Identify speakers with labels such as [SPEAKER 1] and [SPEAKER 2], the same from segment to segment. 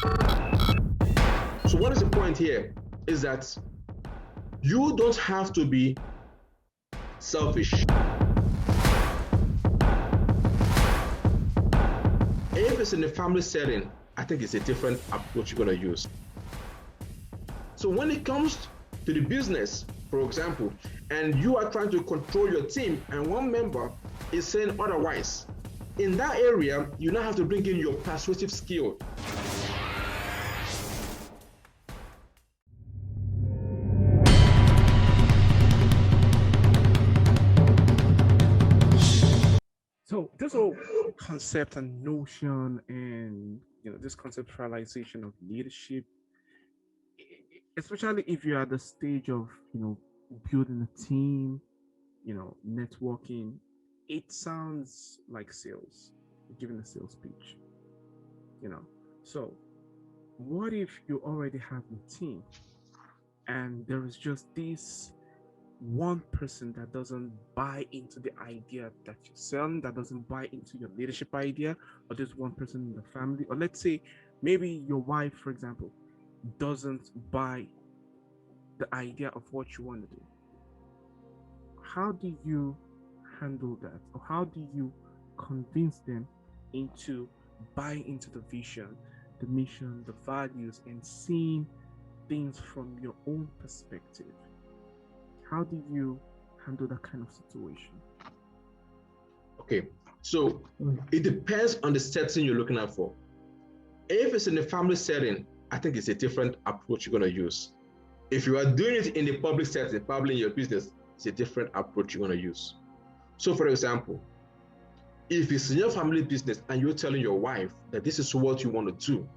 [SPEAKER 1] So what is the point here is that you don't have to be selfish. If it's in a family setting, I think it's a different approach you're going to use. So when it comes to the business, for example, and you are trying to control your team and one member is saying otherwise, in that area, you now have to bring in your persuasive skill.
[SPEAKER 2] So this whole concept and notion and this conceptualization of leadership, especially if you're at the stage of building a team, networking, it sounds like sales, giving a sales pitch. So what if you already have a team and there is just this one person that doesn't buy into the idea that you're selling, that doesn't buy into your leadership idea, or just one person in the family, or let's say maybe your wife, for example, doesn't buy the idea of what you want to do. How do you handle that? Or how do you convince them into buying into the vision, the mission, the values, and seeing things from your own perspective? How do you handle that kind of situation?
[SPEAKER 1] Okay, so it depends on the setting you're looking at for. If it's in a family setting, I think it's a different approach you're going to use. If you are doing it in the public setting, probably in your business, it's a different approach you're going to use. So for example, if it's in your family business and you're telling your wife that this is what you want to do,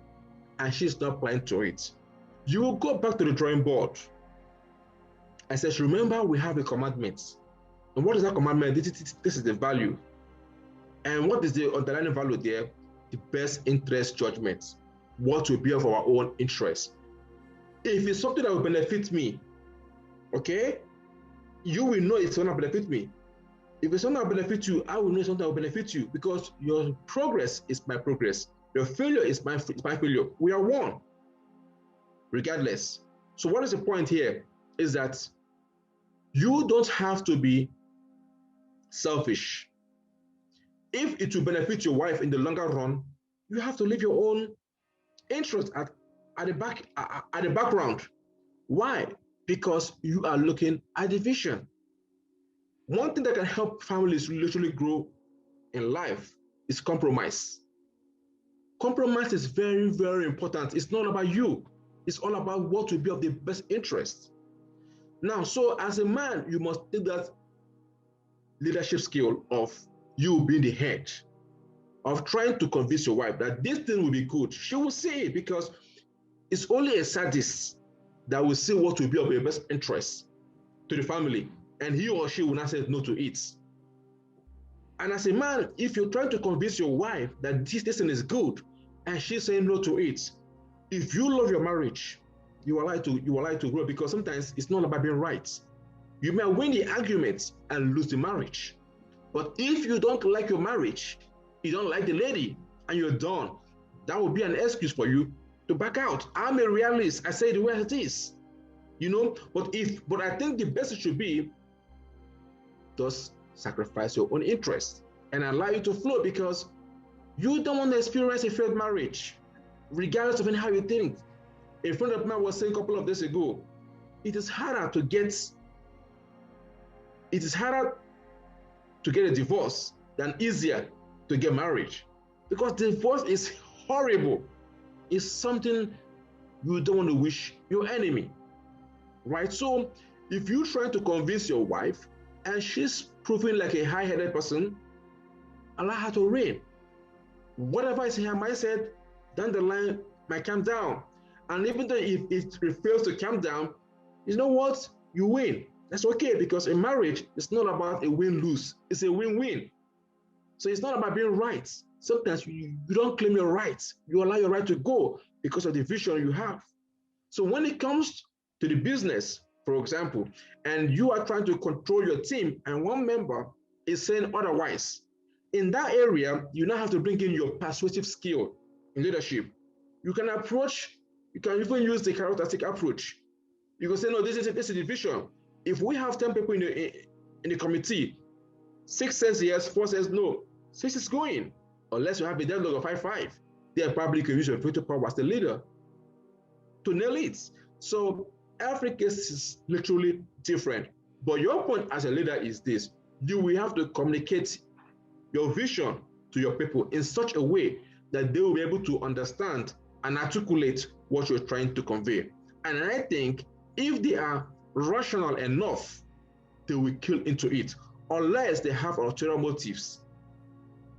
[SPEAKER 1] and she's not buying to it, you will go back to the drawing board and says, remember, we have a commandment. And what is that commandment? This is the value. And what is the underlying value there? The best interest judgment. What will be of our own interest. If it's something that will benefit me, okay, you will know it's going to benefit me. If it's something that will benefit you, I will know something that will benefit you, because your progress is my progress. Your failure is my failure. We are one, regardless. So what is the point here is that you don't have to be selfish. If it will benefit your wife in the longer run, you have to leave your own interest at the background. Why? Because you are looking at the vision. One thing that can help families literally grow in life is compromise. Compromise is very, very important. It's not about you. It's all about what will be of the best interest. Now, so as a man, you must take that leadership skill of you being the head, of trying to convince your wife that this thing will be good. She will see it, because it's only a sadist that will see what will be of the best interest to the family, and he or she will not say no to it. And as a man, if you're trying to convince your wife that this thing is good and she's saying no to it, if you love your marriage, you are allowed to grow, because sometimes it's not about being right. You may win the argument and lose the marriage. But if you don't like your marriage, you don't like the lady, and you're done, that would be an excuse for you to back out. I'm a realist. I say the way it is. But I think the best should be just sacrifice your own interest and allow you to flow, because you don't want to experience a failed marriage, regardless of how you think. A friend of mine was saying a couple of days ago, it is harder to get a divorce than easier to get married, because divorce is horrible. It's something you don't want to wish your enemy, right? So if you try to convince your wife and she's proving like a high-headed person, allow her to reign. Whatever is in her mindset, down the line might calm down. And even though if it fails to calm down, you know what? You win. That's okay, because in marriage, it's not about a win-lose. It's a win-win. So it's not about being right. Sometimes you don't claim your rights. You allow your right to go because of the vision you have. So when it comes to the business, for example, and you are trying to control your team and one member is saying otherwise, in that area, you now have to bring in your persuasive skill in leadership. You can even use the characteristic approach. You can say, no, this is the vision. If we have 10 people in the committee, 6 says yes, 4 says no, 6 is going. Unless you have a deadlock of 5-5, then probably you can use your veto power as the leader to nail it. So every case is literally different. But your point as a leader is this: you will have to communicate your vision to your people in such a way that they will be able to understand and articulate what you're trying to convey. And I think if they are rational enough, they will kill into it, unless they have ulterior motives,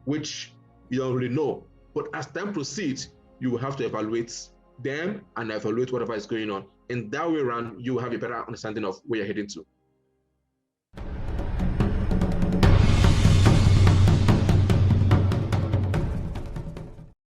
[SPEAKER 1] which you don't really know. But as time proceeds, you will have to evaluate them and evaluate whatever is going on. In that way around, you will have a better understanding of where you're heading to.